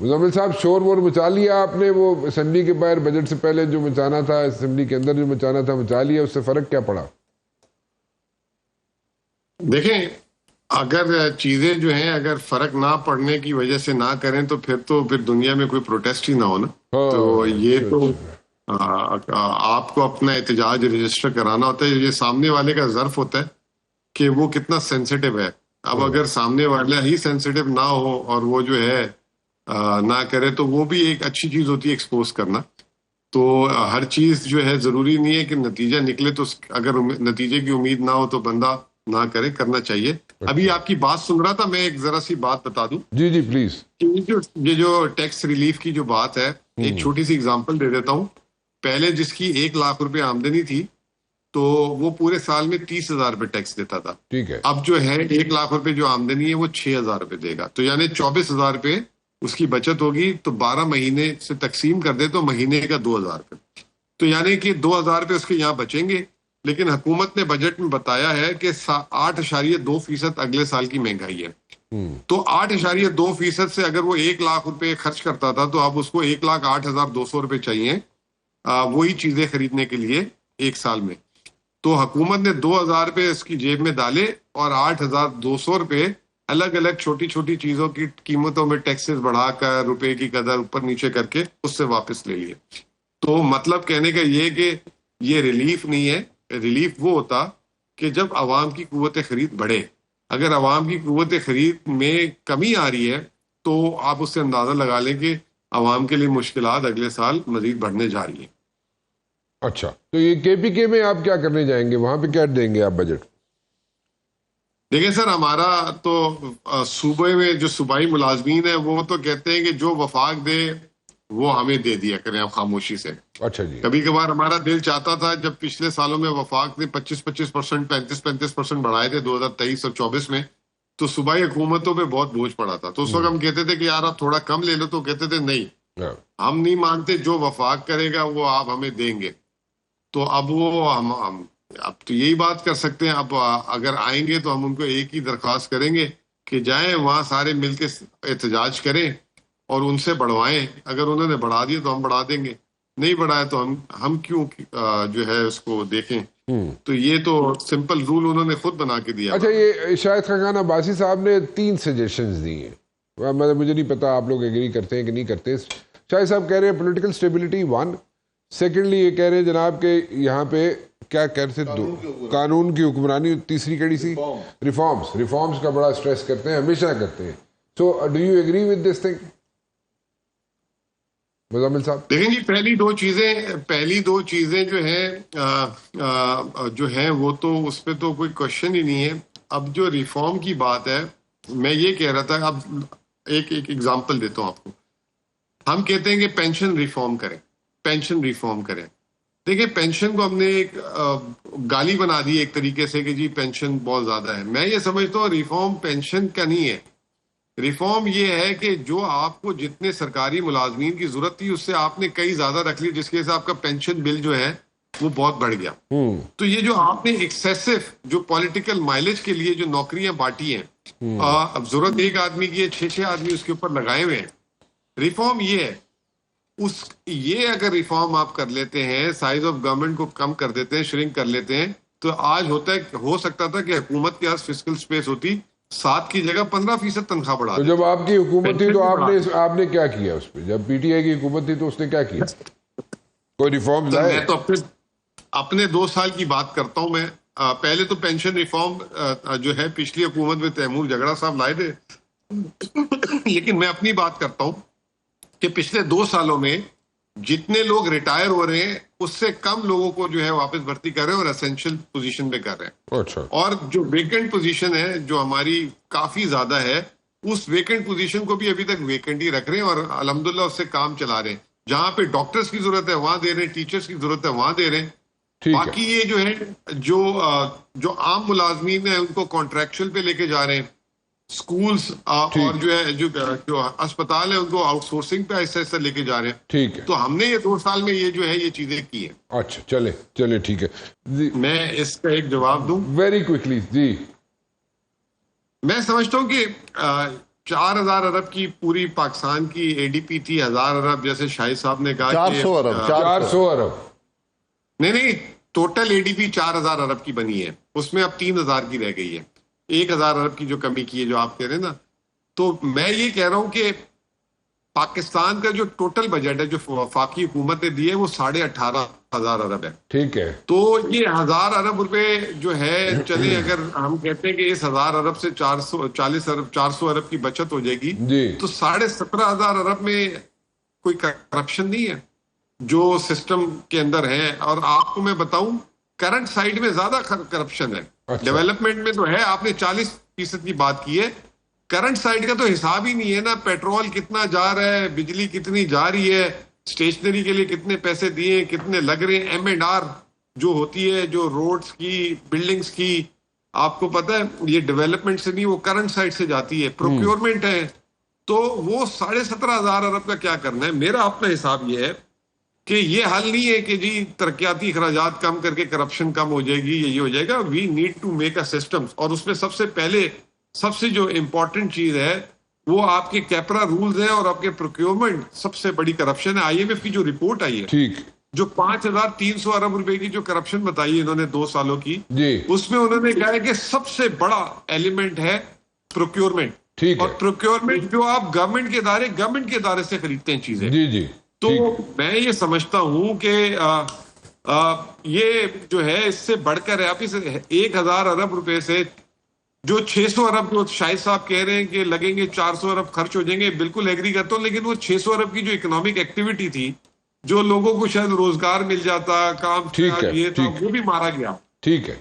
مزمل صاحب شور وور مچا لیا آپ نے، وہ اسمبلی کے باہر بجٹ سے پہلے جو مچانا تھا، اسمبلی کے اندر جو مچانا تھا مچا لیا، اس سے فرق کیا پڑا؟ دیکھیں اگر چیزیں جو ہیں اگر فرق نہ پڑنے کی وجہ سے نہ کریں تو پھر دنیا میں کوئی پروٹیسٹ ہی نہ ہو نا. تو یہ تو آپ کو اپنا احتجاج رجسٹر کرانا ہوتا ہے. یہ سامنے والے کا ظرف ہوتا ہے کہ وہ کتنا سینسیٹیو ہے. اب اگر سامنے والا ہی سینسیٹیو نہ ہو اور وہ جو ہے نہ کرے تو وہ بھی ایک اچھی چیز ہوتی ہے ایکسپوز کرنا. تو ہر چیز جو ہے ضروری نہیں ہے کہ نتیجہ نکلے تو اگر نتیجے کی امید نہ ہو تو بندہ نہ کرے، کرنا چاہیے. ابھی آپ کی بات سن رہا تھا، میں ایک ذرا سی بات بتا دوں. جی جی پلیز. یہ جو ٹیکس ریلیف کی جو بات ہے، ایک چھوٹی سی اگزامپل دے دیتا ہوں. پہلے جس کی 1 لاکھ روپے آمدنی تھی تو وہ پورے سال میں 30,000 روپے ٹیکس دیتا تھا. ٹھیک ہے. اب جو ہے 1 لاکھ روپے جو آمدنی ہے وہ 6,000 روپے دے گا. تو یعنی 24,000 روپے اس کی بچت ہوگی. تو 12 مہینے سے تقسیم کر دے تو مہینے کا 2,000 روپے. تو یعنی کہ 2,000 روپے اس کے یہاں بچیں گے. لیکن حکومت نے بجٹ میں بتایا ہے کہ 8.2% اگلے سال کی مہنگائی ہے. تو 8.2% سے اگر وہ 1 لاکھ روپے خرچ کرتا تھا تو اب اس کو 1,08,200 روپے چاہیے وہی چیزیں خریدنے کے لیے ایک سال میں. تو حکومت نے 2,000 روپے اس کی جیب میں ڈالے اور 8,200 روپے الگ الگ چھوٹی چھوٹی چیزوں کی قیمتوں میں ٹیکسز بڑھا کر روپے کی قدر اوپر نیچے کر کے اس سے واپس لے لیے. تو مطلب کہنے کا یہ کہ یہ ریلیف نہیں ہے. ریلیف وہ ہوتا کہ جب عوام کی قوت خرید بڑھے. اگر عوام کی قوت خرید میں کمی آ رہی ہے تو آپ اس سے اندازہ لگا لیں کہ عوام کے لیے مشکلات اگلے سال مزید بڑھنے جا رہی ہیں. اچھا، تو یہ کے پی کے میں آپ کیا کرنے جائیں گے؟ وہاں پہ کیا دیں گے آپ بجٹ؟ دیکھیں سر، ہمارا تو صوبے میں جو صوبائی ملازمین ہیں وہ تو کہتے ہیں کہ جو وفاق دے وہ ہمیں دے دیا کریں آپ خاموشی سے. اچھا جی. کبھی کبھار ہمارا دل چاہتا تھا، جب پچھلے سالوں میں وفاق نے 25% 35% بڑھائے تھے 2023 اور 24 میں، تو صوبائی حکومتوں پہ بہت بوجھ پڑا تھا. تو اس وقت ہم کہتے تھے کہ یار آپ تھوڑا کم لے لو. تو کہتے تھے نہیں، ہم نہیں مانتے، جو وفاق کرے گا وہ آپ ہمیں دیں گے. تو اب وہ اب تو یہی بات کر سکتے ہیں. اب اگر آئیں گے تو ہم ان کو ایک ہی درخواست کریں گے کہ جائیں وہاں سارے مل کے احتجاج کریں اور ان سے بڑھوائیں. اگر انہوں نے بڑھا دیا تو ہم بڑھا دیں گے، نہیں بڑھایا تو ہم کیوں جو ہے اس کو دیکھیں. تو یہ تو سمپل رول انہوں نے خود بنا کے دیا. اچھا، یہ شاہد خاقان عباسی صاحب نے 3 سجیشنز دی ہیں. مجھے نہیں پتا آپ لوگ ایگری کرتے ہیں کہ نہیں کرتے. شاہد صاحب کہہ رہے ہیں پولیٹیکل سٹیبلٹی 1. سیکنڈلی یہ کہہ رہے ہیں جناب کہ یہاں پہ کیا کہہ رہے تھے، قانون کی حکمرانی. تیسری کیڑی سی؟ ریفارمز کا بڑا سٹریس کرتے ہیں، ہمیشہ کرتے ہیں. So do you agree with this thing Muzammil صاحب؟ دیکھیں جی، پہلی دو چیزیں جو ہیں وہ تو اس پہ تو کوئی کوشچن ہی نہیں ہے. اب جو ریفارم کی بات ہے، میں یہ کہہ رہا تھا، اب ایک ایگزامپل دیتا ہوں آپ کو. ہم کہتے ہیں کہ پینشن ریفارم کریں. دیکھیں پینشن کو ہم نے ایک گالی بنا دی ایک طریقے سے کہ جی پینشن بہت زیادہ ہے. میں یہ سمجھتا ہوں ریفارم پینشن کا نہیں ہے. ریفارم یہ ہے کہ جو آپ کو جتنے سرکاری ملازمین کی ضرورت تھی اس سے آپ نے کئی زیادہ رکھ لی، جس کی وجہ سے آپ کا پینشن بل جو ہے وہ بہت بڑھ گیا. تو یہ جو آپ نے ایکسیسو جو پولیٹیکل مائلیج کے لیے جو نوکریاں بانٹی ہیں، اب ضرورت ایک آدمی کی ہے، 6 آدمی اس کے اوپر لگائے ہوئے ہیں. ریفارم یہ ہے. یہ اگر ریفارم آپ کر لیتے ہیں، سائز آف گورنمنٹ کو کم کر دیتے ہیں، شرنک کر لیتے ہیں، تو آج ہو سکتا تھا کہ حکومت کے پاس فسکل سپیس ہوتی 7 کی جگہ 15% تنخواہ بڑھا. تو جب آپ کی حکومت تھی تو آپ نے کیا کیا اس پہ؟ جب پی ٹی آئی کی حکومت تھی تو اس نے کیا کیا؟ کوئی ریفارم لائے؟ میں تو اپنے 2 سال کی بات کرتا ہوں. میں پہلے تو پینشن ریفارم جو ہے پچھلی حکومت میں تیمور جگڑا صاحب لائے تھے. لیکن میں اپنی بات کرتا ہوں کہ پچھلے 2 سالوں میں جتنے لوگ ریٹائر ہو رہے ہیں اس سے کم لوگوں کو جو ہے واپس بھرتی کر رہے ہیں اور اسینشل پوزیشن پہ کر رہے ہیں. اچھا. اور جو ویکنٹ پوزیشن ہے جو ہماری کافی زیادہ ہے، اس ویکنٹ پوزیشن کو بھی ابھی تک ویکنٹ ہی رکھ رہے ہیں اور الحمدللہ اس سے کام چلا رہے ہیں. جہاں پہ ڈاکٹرز کی ضرورت ہے وہاں دے رہے ہیں، ٹیچرز کی ضرورت ہے وہاں دے رہے ہیں. باقی یہ جو ہے جو عام ملازمین ہیں ان کو کانٹریکچل پہ لے کے جا رہے ہیں. سکولز اور جو ہے جو اسپتال ہے ان کو آؤٹ سورسنگ پہ ایسا لے کے جا رہے ہیں. ٹھیک ہے. تو ہم نے یہ 2 سال میں یہ جو ہے یہ چیزیں کی ہیں. اچھا، چلے ٹھیک ہے. میں اس کا ایک جواب دوں ویری کوئکلی. جی، میں سمجھتا ہوں کہ 4,000 ارب کی پوری پاکستان کی اے ڈی پی تھی 1,000 ارب، جیسے شاہد صاحب نے کہا 400 ارب 400 ارب نہیں ٹوٹل اے ڈی پی 4,000 ارب کی بنی ہے، اس میں اب 3,000 کی رہ گئی ہے، 1,000 ارب کی جو کمی کی ہے جو آپ کہہ رہے ہیں نا. تو میں یہ کہہ رہا ہوں کہ پاکستان کا جو ٹوٹل بجٹ ہے جو وفاقی حکومت نے دی ہے وہ 18,500 ارب ہے. ٹھیک ہے. تو یہ 1,000 ارب روپے جو ہے چلیں اگر ہم کہتے ہیں کہ اس 1,000 ارب سے 400 ارب کی بچت ہو جائے گی جی تو 17,500 ارب میں کوئی کرپشن نہیں ہے جو سسٹم کے اندر ہے. اور آپ کو میں بتاؤں کرنٹ سائڈ میں زیادہ کرپشن ہے. اچھا. ڈیولپمنٹ میں تو ہے، آپ نے 40% کی بات کی ہے، کرنٹ سائڈ کا تو حساب ہی نہیں ہے نا. پیٹرول کتنا جا رہا ہے، بجلی کتنی جا رہی ہے، اسٹیشنری کے لیے کتنے پیسے دیے، کتنے لگ رہے ہیں، ایم اینڈ آر جو ہوتی ہے جو روڈز کی بلڈنگز کی، آپ کو پتہ ہے یہ ڈیولپمنٹ سے نہیں، وہ کرنٹ سائڈ سے جاتی ہے. پروکیورمنٹ ہے تو وہ 17,500 ارب کا کیا کرنا ہے. میرا اپنا حساب یہ ہے کہ یہ حل نہیں ہے کہ جی ترقیاتی اخراجات کم کر کے کرپشن کم ہو جائے گی، یہ ہو جائے گا. We need to make a system, اور اس میں سب سے پہلے سب سے جو امپورٹنٹ چیز ہے وہ آپ کے کیپرا رولز ہیں اور آپ کے پروکیورمنٹ سب سے بڑی کرپشن ہے. آئی ایم ایف کی جو رپورٹ آئی ہے ٹھیک جو 5,300 ارب روپے کی جو کرپشن بتائی ہے انہوں نے 2 سالوں کی، جی اس میں انہوں نے کہا ہے کہ سب سے بڑا ایلیمنٹ ہے پروکیورمنٹ. ٹھیک اور ہے. پروکیورمنٹ جو آپ گورنمنٹ کے ادارے سے خریدتے ہیں چیزیں. جی جی تو میں یہ سمجھتا ہوں کہ یہ جو ہے اس سے بڑھ کر ہے. آپ اس 1,000 ارب روپے سے جو 600 ارب جو شاہد صاحب کہہ رہے ہیں کہ لگیں گے 400 ارب خرچ ہو جائیں گے، بالکل ایگری کرتا ہوں. لیکن وہ 600 ارب کی جو اکنامک ایکٹیویٹی تھی، جو لوگوں کو شاید روزگار مل جاتا، کام ٹھیک ہے، یہ تھا، ٹھیک. وہ بھی مارا گیا. ٹھیک ہے.